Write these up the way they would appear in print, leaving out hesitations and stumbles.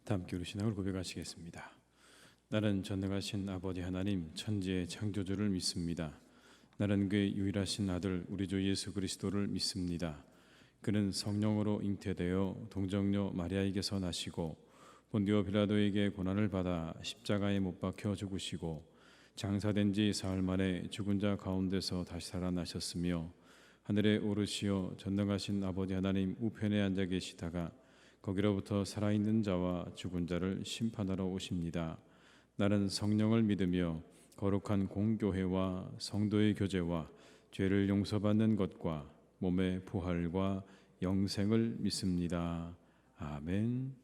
다 함께 우리 신앙을 고백하시겠습니다. 나는 전능하신 아버지 하나님 천지의 창조주를 믿습니다. 나는 그의 유일하신 아들 우리 주 예수 그리스도를 믿습니다. 그는 성령으로 잉태되어 동정녀 마리아에게서 나시고 본디오 빌라도에게 고난을 받아 십자가에 못 박혀 죽으시고 장사된 지 사흘 만에 죽은 자 가운데서 다시 살아나셨으며 하늘에 오르시어 전능하신 아버지 하나님 우편에 앉아 계시다가 거기로부터 살아있는 자와 죽은 자를 심판하러 오십니다. 나는 성령을 믿으며 거룩한 공교회와 성도의 교제와 죄를 용서받는 것과 몸의 부활과 영생을 믿습니다. 아멘.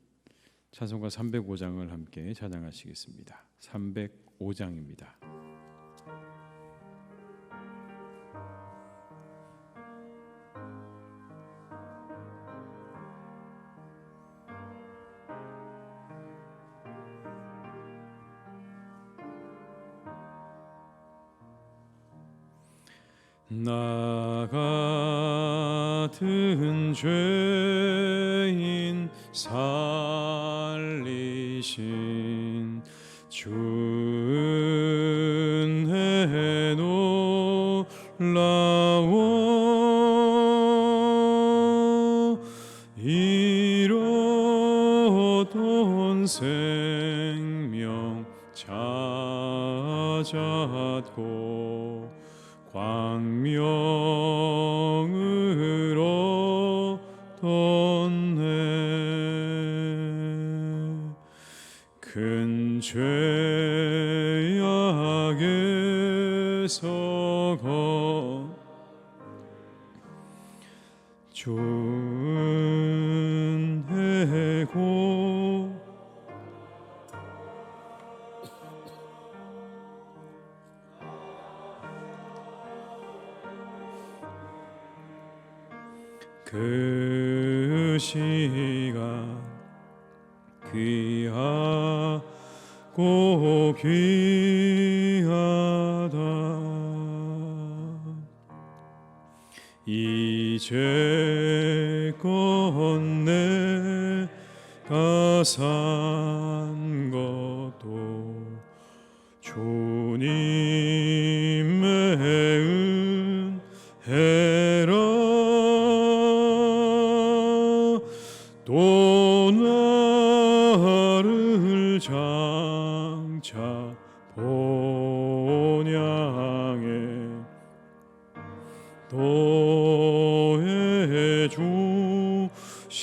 찬송가 305장을 함께 찬양하시겠습니다. 305장입니다. 나 같은 죄인 살리신 주 은혜 놀라워 잃었던 생명 찾았고 광명을 얻었네. 큰 죄악에서 좋은 해고 그 시간 귀하고 귀하다. 이제껏 내가 산 것도 주님의 은혜라. 또 나를 장차 본향에 도해 주시리.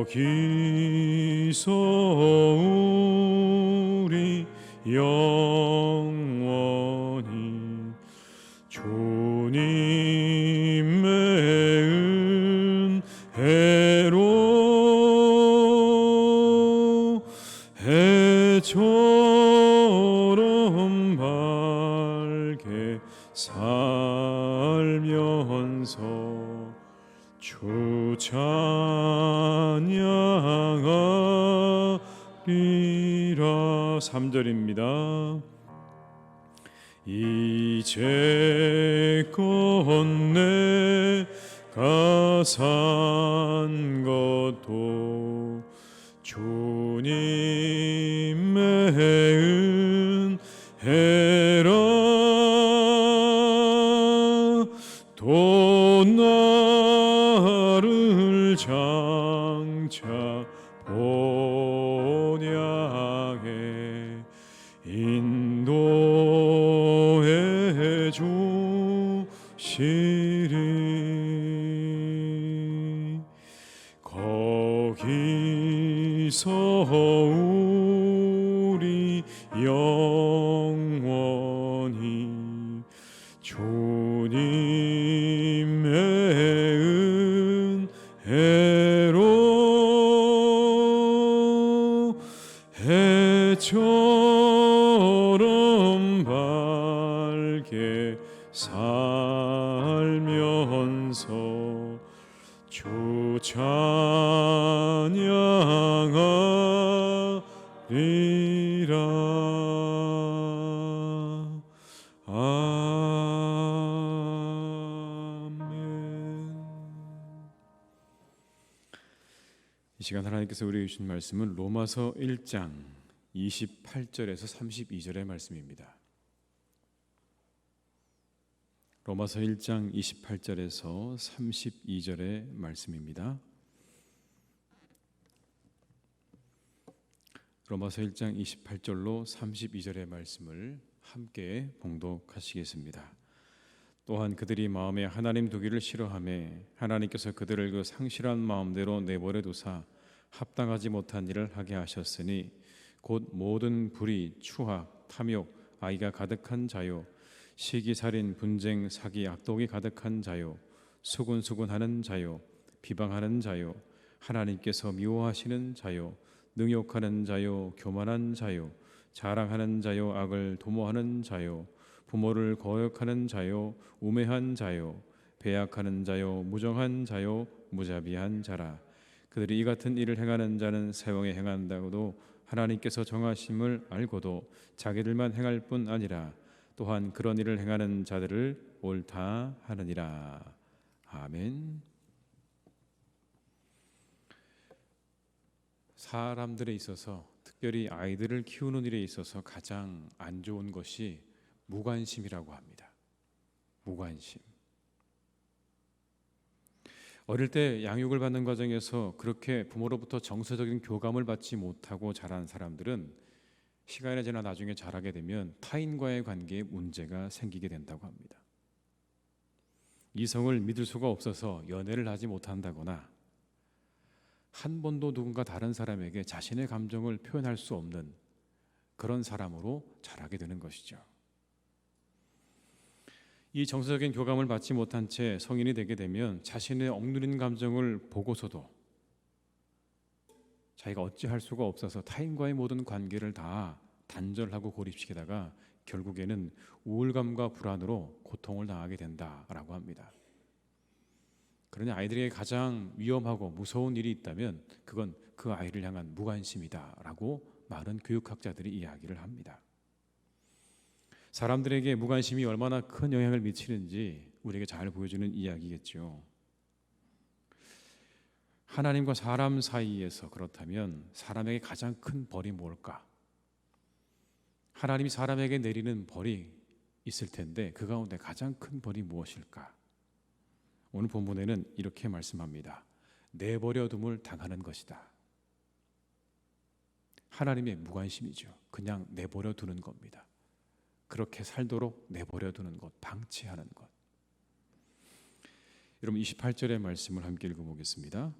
거기서 우리 영원히 주님의 은혜로 해처럼 밝게 살면서 주 찬양하리라. 3절입니다. 이제껏 내가 산 것도 주님의 은혜라. 또 나를 장차 본향에 인도해 주시리. 거기서 우리 영원히 주님의 은혜로 해처럼 밝게 살면서 주 찬양하리라. 아멘. 이 시간 하나님께서 우리에게 주신 말씀은 로마서 1장 28절에서 32절의 말씀입니다. 로마서 1장 28절에서 32절의 말씀입니다. 로마서 1장 28절로 32절의 말씀을 함께 봉독하시겠습니다. 또한 그들이 마음에 하나님 두기를 싫어하며 하나님께서 그들을 그 상실한 마음대로 내버려 두사 합당하지 못한 일을 하게 하셨으니 곧 모든 불의, 추악, 탐욕, 악의가 가득한 자요, 시기살인, 분쟁, 사기, 악독이 가득한 자요, 수군수군하는 자요, 비방하는 자요, 하나님께서 미워하시는 자요, 능욕하는 자요, 교만한 자요, 자랑하는 자요, 악을 도모하는 자요, 부모를 거역하는 자요, 우매한 자요, 배약하는 자요, 무정한 자요, 무자비한 자라. 그들이 이 같은 일을 행하는 자는 세왕에 행한다고도 하나님께서 정하심을 알고도 자기들만 행할 뿐 아니라 또한 그런 일을 행하는 자들을 옳다 하느니라. 아멘. 사람들에 있어서, 특별히 아이들을 키우는 일에 있어서 가장 안 좋은 것이 무관심이라고 합니다. 무관심. 어릴 때 양육을 받는 과정에서 그렇게 부모로부터 정서적인 교감을 받지 못하고 자란 사람들은 시간이 지나 나중에 자라게 되면 타인과의 관계에 문제가 생기게 된다고 합니다. 이성을 믿을 수가 없어서 연애를 하지 못한다거나 한 번도 누군가 다른 사람에게 자신의 감정을 표현할 수 없는 그런 사람으로 자라게 되는 것이죠. 이 정서적인 교감을 받지 못한 채 성인이 되게 되면 자신의 억누른 감정을 보고서도 자기가 어찌할 수가 없어서 타인과의 모든 관계를 다 단절하고 고립시키다가 결국에는 우울감과 불안으로 고통을 당하게 된다라고 합니다. 그러니 아이들에게 가장 위험하고 무서운 일이 있다면 그건 그 아이를 향한 무관심이다라고 많은 교육학자들이 이야기를 합니다. 사람들에게 무관심이 얼마나 큰 영향을 미치는지 우리에게 잘 보여주는 이야기겠죠. 하나님과 사람 사이에서 그렇다면 사람에게 가장 큰 벌이 뭘까? 하나님이 사람에게 내리는 벌이 있을 텐데 그 가운데 가장 큰 벌이 무엇일까? 오늘 본문에는 이렇게 말씀합니다. 내버려둠을 당하는 것이다. 하나님의 무관심이죠. 그냥 내버려 두는 겁니다. 그렇게 살도록 내버려 두는 것, 방치하는 것. 여러분 28절의 말씀을 함께 읽어보겠습니다.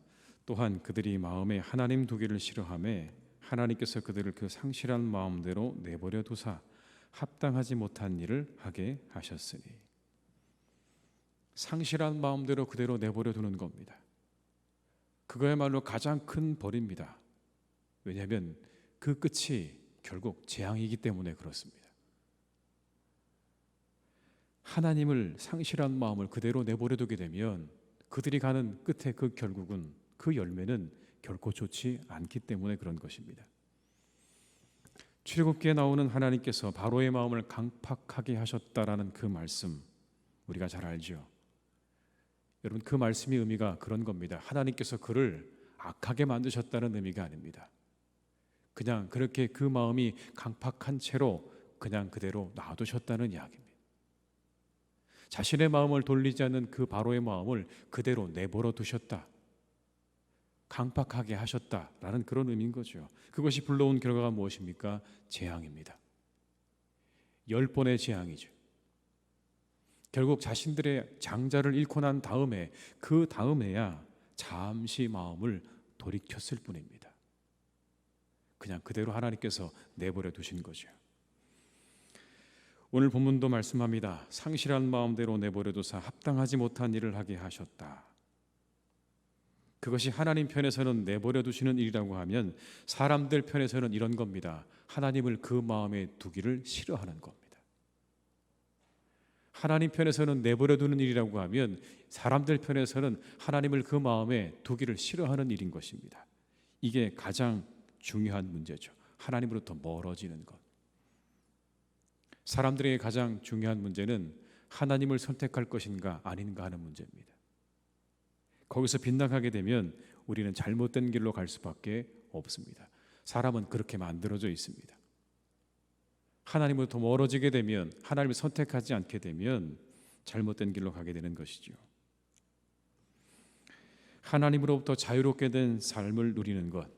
또한 그들이 마음에 하나님 두기를 싫어하며 하나님께서 그들을 그 상실한 마음대로 내버려 두사 합당하지 못한 일을 하게 하셨으니. 상실한 마음대로 그대로 내버려 두는 겁니다. 그거야말로 가장 큰 벌입니다. 왜냐하면 그 끝이 결국 재앙이기 때문에 그렇습니다. 하나님을 상실한 마음을 그대로 내버려 두게 되면 그들이 가는 끝에 그 결국은, 그 열매는 결코 좋지 않기 때문에 그런 것입니다. 출애굽기에 나오는 하나님께서 바로의 마음을 강팍하게 하셨다라는 그 말씀 우리가 잘 알죠. 여러분 그 말씀의 의미가 그런 겁니다. 하나님께서 그를 악하게 만드셨다는 의미가 아닙니다. 그냥 그렇게 그 마음이 강팍한 채로 그냥 그대로 놔두셨다는 이야기입니다. 자신의 마음을 돌리지 않는 그 바로의 마음을 그대로 내버려 두셨다. 강팍하게 하셨다라는 그런 의미인 거죠. 그것이 불러온 결과가 무엇입니까? 재앙입니다. 10번의 재앙이죠. 결국 자신들의 장자를 잃고 난 다음에 그 다음에야 잠시 마음을 돌이켰을 뿐입니다. 그냥 그대로 하나님께서 내버려 두신 거죠. 오늘 본문도 말씀합니다. 상실한 마음대로 내버려 두사 합당하지 못한 일을 하게 하셨다. 그것이 하나님 편에서는 내버려 두시는 일이라고 하면 사람들 편에서는 이런 겁니다. 하나님을 그 마음에 두기를 싫어하는 겁니다. 하나님 편에서는 내버려 두는 일이라고 하면 사람들 편에서는 하나님을 그 마음에 두기를 싫어하는 일인 것입니다. 이게 가장 중요한 문제죠. 하나님으로부터 멀어지는 것. 사람들에게 가장 중요한 문제는 하나님을 선택할 것인가 아닌가 하는 문제입니다. 거기서 빗나가게 되면 우리는 잘못된 길로 갈 수밖에 없습니다. 사람은 그렇게 만들어져 있습니다. 하나님으로부터 멀어지게 되면, 하나님을 선택하지 않게 되면 잘못된 길로 가게 되는 것이죠. 하나님으로부터 자유롭게 된 삶을 누리는 것,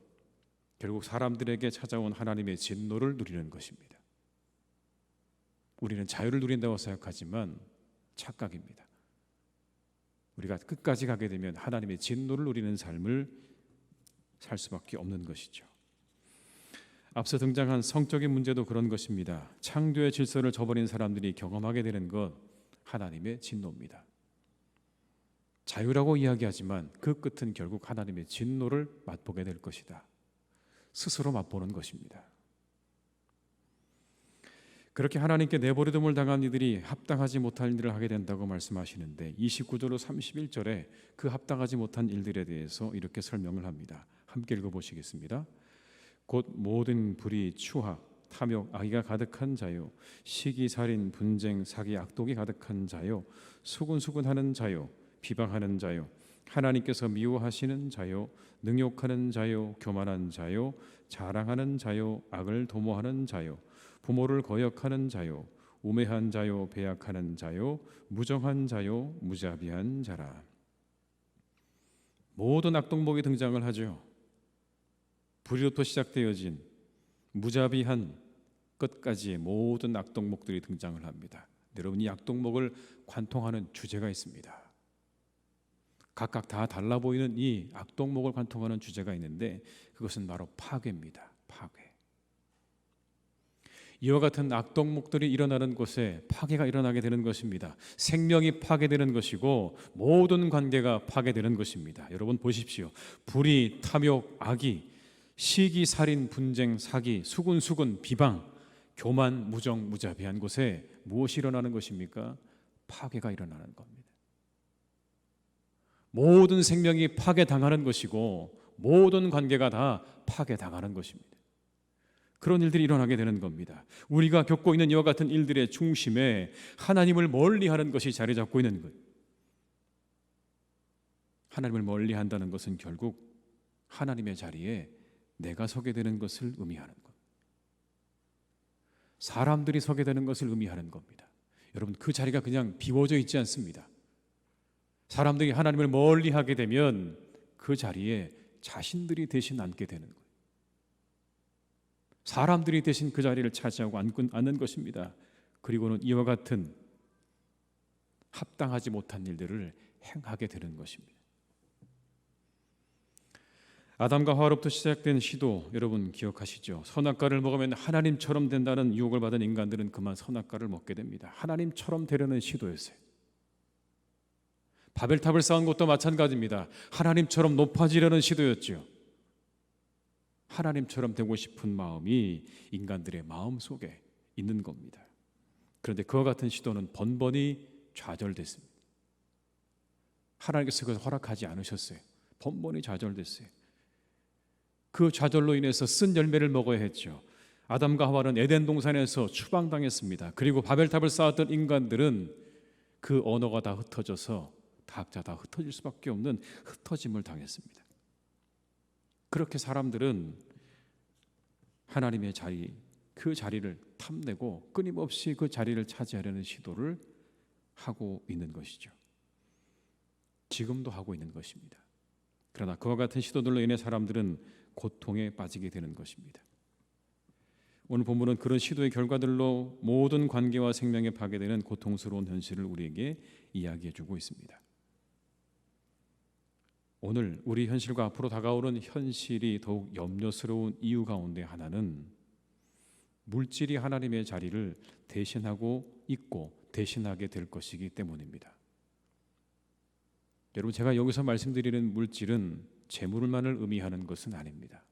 결국 사람들에게 찾아온 하나님의 진노를 누리는 것입니다. 우리는 자유를 누린다고 생각하지만 착각입니다. 우리가 끝까지 가게 되면 하나님의 진노를 누리는 삶을 살 수밖에 없는 것이죠. 앞서 등장한 성적인 문제도 그런 것입니다. 창조의 질서를 저버린 사람들이 경험하게 되는 것, 하나님의 진노입니다. 자유라고 이야기하지만 그 끝은 결국 하나님의 진노를 맛보게 될 것이다. 스스로 맛보는 것입니다. 그렇게 하나님께 내버려둠을 당한 이들이 합당하지 못할 일을 하게 된다고 말씀하시는데 29절로 31절에 그 합당하지 못한 일들에 대해서 이렇게 설명을 합니다. 함께 읽어보시겠습니다. 곧 모든 불의, 추악, 탐욕, 악의가 가득한 자요, 시기, 살인, 분쟁, 사기, 악독이 가득한 자요, 수군수군하는 자요, 비방하는 자요, 하나님께서 미워하시는 자요, 능욕하는 자요, 교만한 자요, 자랑하는 자요, 악을 도모하는 자요, 부모를 거역하는 자요, 우매한 자요, 배약하는 자요, 무정한 자요, 무자비한 자라. 모든 악동목이 등장을 하죠. 불의로부터 시작되어진 무자비한 끝까지의 모든 악동목들이 등장을 합니다. 여러분, 이 악동목을 관통하는 주제가 있습니다. 각각 다 달라 보이는 이 악동목을 관통하는 주제가 있는데 그것은 바로 파괴입니다. 파괴. 이와 같은 악동목들이 일어나는 곳에 파괴가 일어나게 되는 것입니다. 생명이 파괴되는 것이고 모든 관계가 파괴되는 것입니다. 여러분 보십시오. 불의, 탐욕, 악의, 시기, 살인, 분쟁, 사기, 수군, 비방, 교만, 무정, 무자비한 곳에 무엇이 일어나는 것입니까? 파괴가 일어나는 겁니다. 모든 생명이 파괴당하는 것이고 모든 관계가 다 파괴당하는 것입니다. 그런 일들이 일어나게 되는 겁니다. 우리가 겪고 있는 이와 같은 일들의 중심에 하나님을 멀리하는 것이 자리 잡고 있는 것. 하나님을 멀리한다는 것은 결국 하나님의 자리에 내가 서게 되는 것을 의미하는 것. 사람들이 서게 되는 것을 의미하는 겁니다. 여러분, 그 자리가 그냥 비워져 있지 않습니다. 사람들이 하나님을 멀리하게 되면 그 자리에 자신들이 대신 앉게 되는 거예요. 사람들이 대신 그 자리를 차지하고 앉는 것입니다. 그리고는 이와 같은 합당하지 못한 일들을 행하게 되는 것입니다. 아담과 하와로부터 시작된 시도 여러분 기억하시죠? 선악과를 먹으면 하나님처럼 된다는 유혹을 받은 인간들은 그만 선악과를 먹게 됩니다. 하나님처럼 되려는 시도였어요. 바벨탑을 쌓은 것도 마찬가지입니다. 하나님처럼 높아지려는 시도였죠. 하나님처럼 되고 싶은 마음이 인간들의 마음 속에 있는 겁니다. 그런데 그와 같은 시도는 번번이 좌절됐습니다. 하나님께서 그것을 허락하지 않으셨어요. 번번이 좌절됐어요. 그 좌절로 인해서 쓴 열매를 먹어야 했죠. 아담과 하와는 에덴 동산에서 추방당했습니다. 그리고 바벨탑을 쌓았던 인간들은 그 언어가 다 흩어져서 각자 다 흩어질 수밖에 없는 흩어짐을 당했습니다. 그렇게 사람들은 하나님의 자리, 그 자리를 탐내고 끊임없이 그 자리를 차지하려는 시도를 하고 있는 것이죠. 지금도 하고 있는 것입니다. 그러나 그와 같은 시도들로 인해 사람들은 고통에 빠지게 되는 것입니다. 오늘 본문은 그런 시도의 결과들로 모든 관계와 생명에 파괴되는 고통스러운 현실을 우리에게 이야기해 주고 있습니다. 오늘 우리 현실과 앞으로 다가오는 현실이 더욱 염려스러운 이유 가운데 하나는 물질이 하나님의 자리를 대신하고 있고 대신하게 될 것이기 때문입니다. 여러분, 제가 여기서 말씀드리는 물질은 재물만을 의미하는 것은 아닙니다.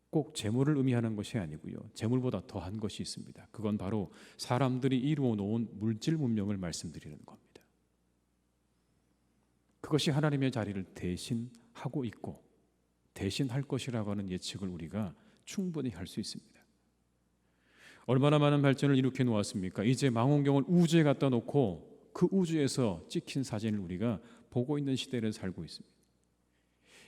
꼭 재물을 의미하는 것이 아니고요. 재물보다 더한 것이 있습니다. 그건 바로 사람들이 이루어 놓은 물질 문명을 말씀드리는 겁니다. 그것이 하나님의 자리를 대신하고 있고 대신할 것이라고 하는 예측을 우리가 충분히 할 수 있습니다. 얼마나 많은 발전을 일으켜 놓았습니까? 이제 망원경을 우주에 갖다 놓고 그 우주에서 찍힌 사진을 우리가 보고 있는 시대를 살고 있습니다.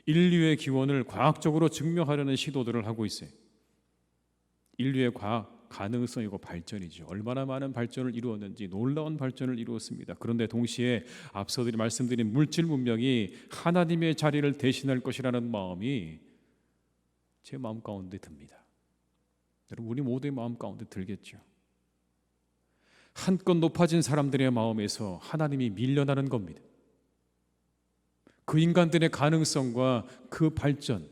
인류의 기원을 과학적으로 증명하려는 시도들을 하고 있어요. 인류의 과학 가능성이고 발전이죠. 얼마나 많은 발전을 이루었는지 놀라운 발전을 이루었습니다. 그런데 동시에 앞서 말씀드린 물질 문명이 하나님의 자리를 대신할 것이라는 마음이 제 마음 가운데 듭니다. 여러분, 우리 모두의 마음 가운데 들겠죠. 한껏 높아진 사람들의 마음에서 하나님이 밀려나는 겁니다. 그 인간들의 가능성과 그 발전,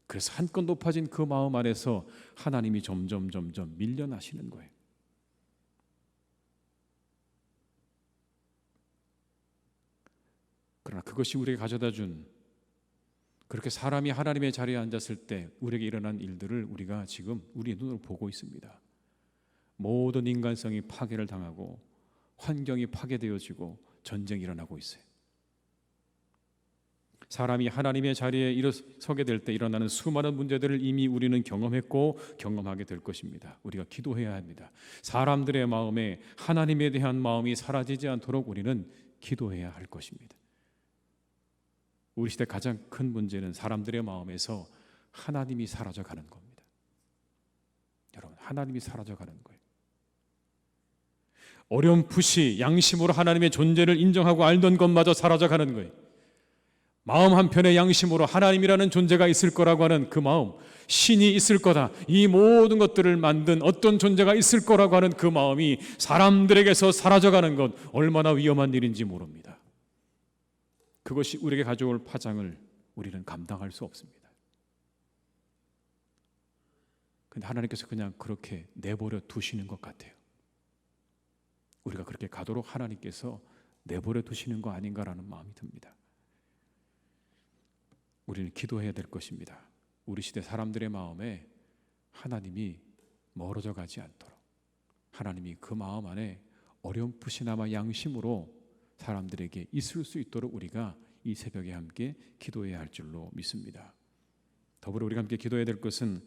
그래서 한껏 높아진 그 마음 안에서 하나님이 점점 밀려나시는 거예요. 그러나 그것이 우리에게 가져다 준, 그렇게 사람이 하나님의 자리에 앉았을 때 우리에게 일어난 일들을 우리가 지금 우리의 눈으로 보고 있습니다. 모든 인간성이 파괴를 당하고 환경이 파괴되어지고 전쟁이 일어나고 있어요. 사람이 하나님의 자리에 일어서게 될 때 일어나는 수많은 문제들을 이미 우리는 경험했고 경험하게 될 것입니다. 우리가 기도해야 합니다. 사람들의 마음에 하나님에 대한 마음이 사라지지 않도록 우리는 기도해야 할 것입니다. 우리 시대 가장 큰 문제는 사람들의 마음에서 하나님이 사라져가는 겁니다. 여러분, 하나님이 사라져가는 거예요. 어렴풋이 양심으로 하나님의 존재를 인정하고 알던 것마저 사라져가는 거예요. 마음 한편의 양심으로 하나님이라는 존재가 있을 거라고 하는 그 마음, 신이 있을 거다, 이 모든 것들을 만든 어떤 존재가 있을 거라고 하는 그 마음이 사람들에게서 사라져가는 것, 얼마나 위험한 일인지 모릅니다. 그것이 우리에게 가져올 파장을 우리는 감당할 수 없습니다. 그런데 하나님께서 그냥 그렇게 내버려 두시는 것 같아요. 우리가 그렇게 가도록 하나님께서 내버려 두시는 거 아닌가라는 마음이 듭니다. 우리는 기도해야 될 것입니다. 우리 시대 사람들의 마음에 하나님이 멀어져 가지 않도록, 하나님이 그 마음 안에 어렴풋이나마 양심으로 사람들에게 있을 수 있도록 우리가 이 새벽에 함께 기도해야 할 줄로 믿습니다. 더불어 우리가 함께 기도해야 될 것은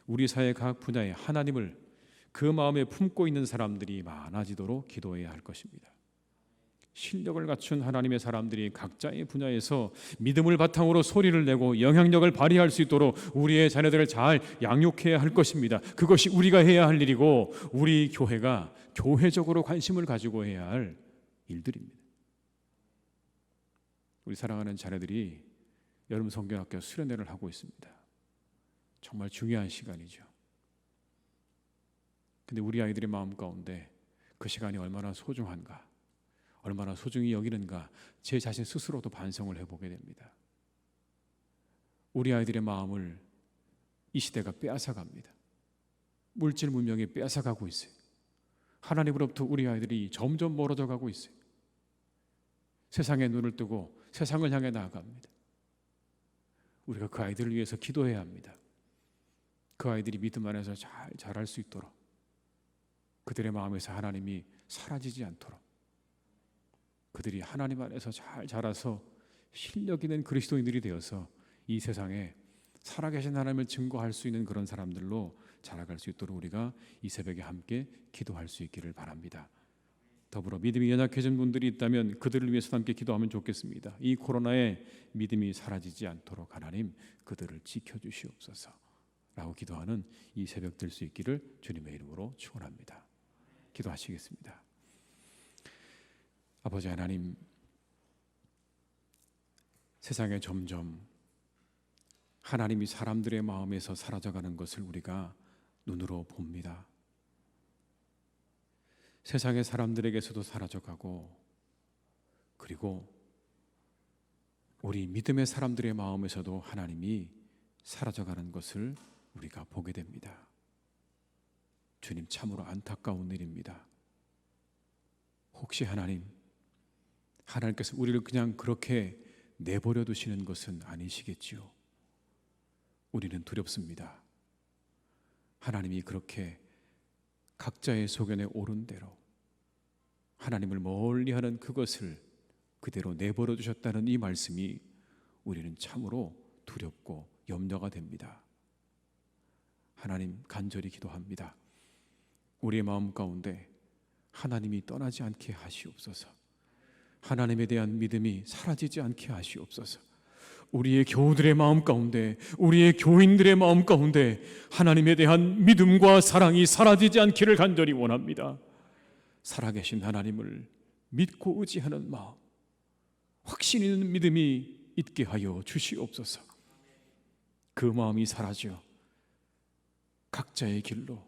우리 사회 각 분야에 하나님을 그 마음에 품고 있는 사람들이 많아지도록 기도해야 할 것입니다. 실력을 갖춘 하나님의 사람들이 각자의 분야에서 믿음을 바탕으로 소리를 내고 영향력을 발휘할 수 있도록 우리의 자녀들을 잘 양육해야 할 것입니다. 그것이 우리가 해야 할 일이고 우리 교회가 교회적으로 관심을 가지고 해야 할 일들입니다. 우리 사랑하는 자녀들이 여름 성경학교 수련회를 하고 있습니다. 정말 중요한 시간이죠. 근데 우리 아이들의 마음 가운데 그 시간이 얼마나 소중한가, 얼마나 소중히 여기는가, 제 자신 스스로도 반성을 해보게 됩니다. 우리 아이들의 마음을 이 시대가 빼앗아갑니다. 물질 문명이 빼앗아가고 있어요. 하나님으로부터 우리 아이들이 점점 멀어져 가고 있어요. 세상에 눈을 뜨고 세상을 향해 나아갑니다. 우리가 그 아이들을 위해서 기도해야 합니다. 그 아이들이 믿음 안에서 잘 자랄 수 있도록, 그들의 마음에서 하나님이 사라지지 않도록, 그들이 하나님 안에서 잘 자라서 실력 있는 그리스도인들이 되어서 이 세상에 살아계신 하나님을 증거할 수 있는 그런 사람들로 자라갈 수 있도록 우리가 이 새벽에 함께 기도할 수 있기를 바랍니다. 더불어 믿음이 연약해진 분들이 있다면 그들을 위해서 함께 기도하면 좋겠습니다. 이 코로나에 믿음이 사라지지 않도록 하나님 그들을 지켜주시옵소서 라고 기도하는 이 새벽 될 수 있기를 주님의 이름으로 축원합니다. 기도하시겠습니다. 아버지 하나님, 세상에 점점 하나님이 사람들의 마음에서 사라져가는 것을 우리가 눈으로 봅니다. 세상의 사람들에게서도 사라져가고, 그리고 우리 믿음의 사람들의 마음에서도 하나님이 사라져가는 것을 우리가 보게 됩니다. 주님, 참으로 안타까운 일입니다. 혹시 하나님께서 우리를 그냥 그렇게 내버려 두시는 것은 아니시겠지요? 우리는 두렵습니다. 하나님이 그렇게 각자의 소견에 옳은 대로 하나님을 멀리하는 그것을 그대로 내버려 두셨다는 이 말씀이 우리는 참으로 두렵고 염려가 됩니다. 하나님, 간절히 기도합니다. 우리의 마음 가운데 하나님이 떠나지 않게 하시옵소서. 하나님에 대한 믿음이 사라지지 않게 하시옵소서. 우리의 교우들의 마음 가운데, 우리의 교인들의 마음 가운데 하나님에 대한 믿음과 사랑이 사라지지 않기를 간절히 원합니다. 살아계신 하나님을 믿고 의지하는 마음, 확신 있는 믿음이 있게 하여 주시옵소서. 그 마음이 사라져 각자의 길로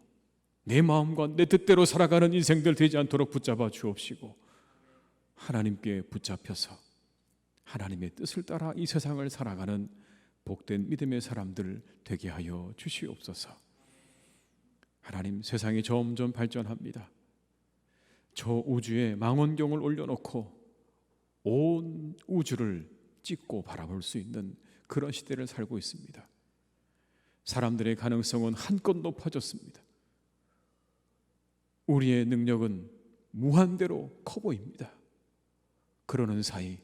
내 마음과 내 뜻대로 살아가는 인생들 되지 않도록 붙잡아 주옵시고, 하나님께 붙잡혀서 하나님의 뜻을 따라 이 세상을 살아가는 복된 믿음의 사람들 되게 하여 주시옵소서. 하나님, 세상이 점점 발전합니다. 저 우주에 망원경을 올려놓고 온 우주를 찍고 바라볼 수 있는 그런 시대를 살고 있습니다. 사람들의 가능성은 한껏 높아졌습니다. 우리의 능력은 무한대로 커 보입니다. 그러는 사이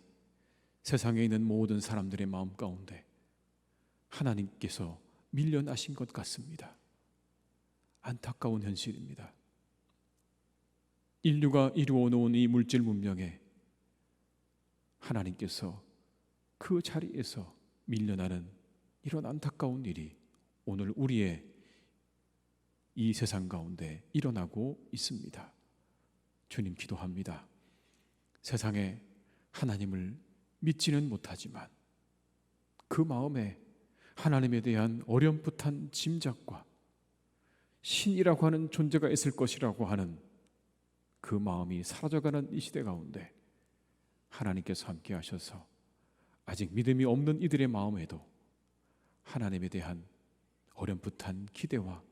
세상에 있는 모든 사람들의 마음 가운데 하나님께서 밀려나신 것 같습니다. 안타까운 현실입니다. 인류가 이루어 놓은 이 물질 문명에 하나님께서 그 자리에서 밀려나는 이런 안타까운 일이 오늘 우리의 이 세상 가운데 일어나고 있습니다. 주님, 기도합니다. 세상에 하나님을 믿지는 못하지만 그 마음에 하나님에 대한 어렴풋한 짐작과 신이라고 하는 존재가 있을 것이라고 하는 그 마음이 사라져가는 이 시대 가운데 하나님께서 함께 하셔서 아직 믿음이 없는 이들의 마음에도 하나님에 대한 어렴풋한 기대와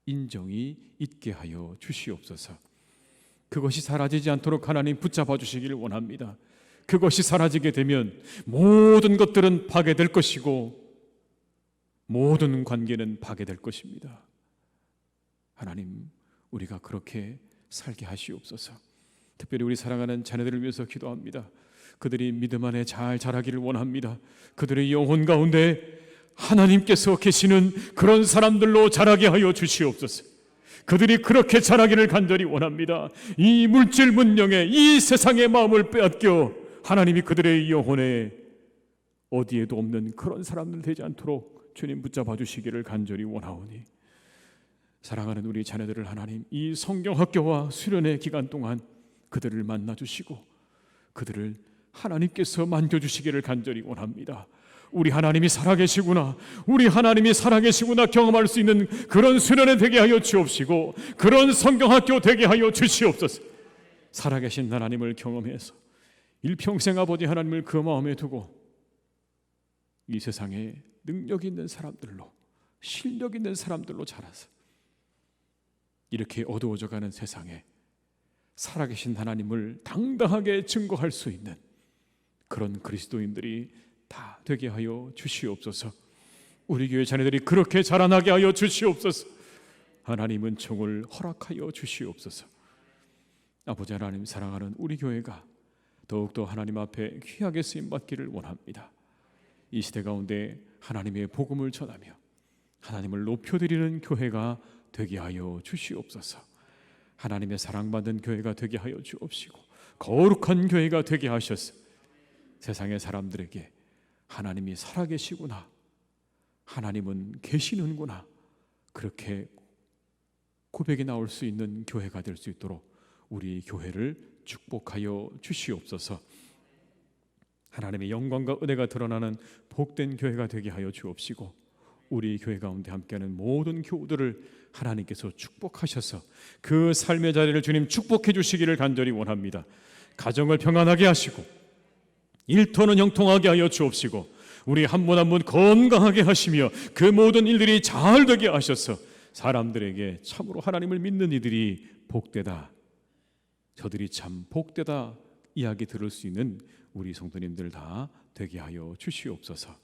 인정이 있게 하여 주시옵소서. 그것이 사라지지 않도록 하나님 붙잡아 주시길 원합니다. 그것이 사라지게 되면 모든 것들은 파괴될 것이고 모든 관계는 파괴될 것입니다. 하나님, 우리가 그렇게 살게 하시옵소서. 특별히 우리 사랑하는 자녀들을 위해서 기도합니다. 그들이 믿음 안에 잘 자라기를 원합니다. 그들의 영혼 가운데 하나님께서 계시는 그런 사람들로 자라게 하여 주시옵소서. 그들이 그렇게 자라기를 간절히 원합니다. 이 물질 문명에, 이 세상의 마음을 빼앗겨 하나님이 그들의 영혼에 어디에도 없는 그런 사람들 되지 않도록 주님 붙잡아 주시기를 간절히 원하오니, 사랑하는 우리 자녀들을 하나님 이 성경학교와 수련의 기간 동안 그들을 만나주시고 그들을 하나님께서 만져주시기를 간절히 원합니다. 우리 하나님이 살아계시구나, 우리 하나님이 살아계시구나 경험할 수 있는 그런 수련회 되게 하여 주옵시고 그런 성경학교 되게 하여 주시옵소서. 살아계신 하나님을 경험해서 일평생 아버지 하나님을 그 마음에 두고 이 세상에 능력 있는 사람들로, 실력 있는 사람들로 자라서 이렇게 어두워져가는 세상에 살아계신 하나님을 당당하게 증거할 수 있는 그런 그리스도인들이 다 되게 하여 주시옵소서. 우리 교회 자녀들이 그렇게 자라나게 하여 주시옵소서. 하나님 은총을 허락하여 주시옵소서. 아버지 하나님, 사랑하는 우리 교회가 더욱더 하나님 앞에 귀하게 쓰임받기를 원합니다. 이 시대 가운데 하나님의 복음을 전하며 하나님을 높여드리는 교회가 되게 하여 주시옵소서. 하나님의 사랑받는 교회가 되게 하여 주옵시고 거룩한 교회가 되게 하셔서 세상의 사람들에게 하나님이 살아계시구나, 하나님은 계시는구나, 그렇게 고백이 나올 수 있는 교회가 될 수 있도록 우리 교회를 축복하여 주시옵소서. 하나님의 영광과 은혜가 드러나는 복된 교회가 되게 하여 주옵시고 우리 교회 가운데 함께하는 모든 교우들을 하나님께서 축복하셔서 그 삶의 자리를 주님 축복해 주시기를 간절히 원합니다. 가정을 평안하게 하시고 일터는 형통하게 하여 주옵시고 우리 한 분 한 분 건강하게 하시며 그 모든 일들이 잘 되게 하셔서 사람들에게 참으로 하나님을 믿는 이들이 복되다, 저들이 참 복되다 이야기 들을 수 있는 우리 성도님들 다 되게 하여 주시옵소서.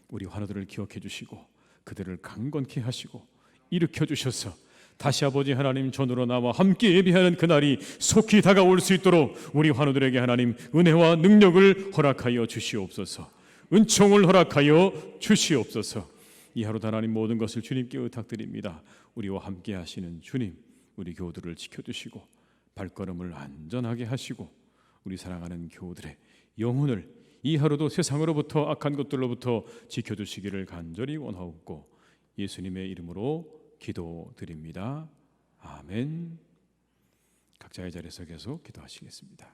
우리 환우들을 기억해 주시고 그들을 강건케 하시고 일으켜 주셔서 다시 아버지 하나님 전으로 나와 함께 예비하는 그날이 속히 다가올 수 있도록 우리 환우들에게 하나님 은혜와 능력을 허락하여 주시옵소서. 은총을 허락하여 주시옵소서. 이 하루도 하나님 모든 것을 주님께 의탁드립니다. 우리와 함께 하시는 주님, 우리 교우들을 지켜주시고 발걸음을 안전하게 하시고 우리 사랑하는 교우들의 영혼을 이 하루도 세상으로부터 악한 것들로부터 지켜주시기를 간절히 원하옵고 예수님의 이름으로 기도드립니다. 아멘. 각자의 자리에서 계속 기도하시겠습니다.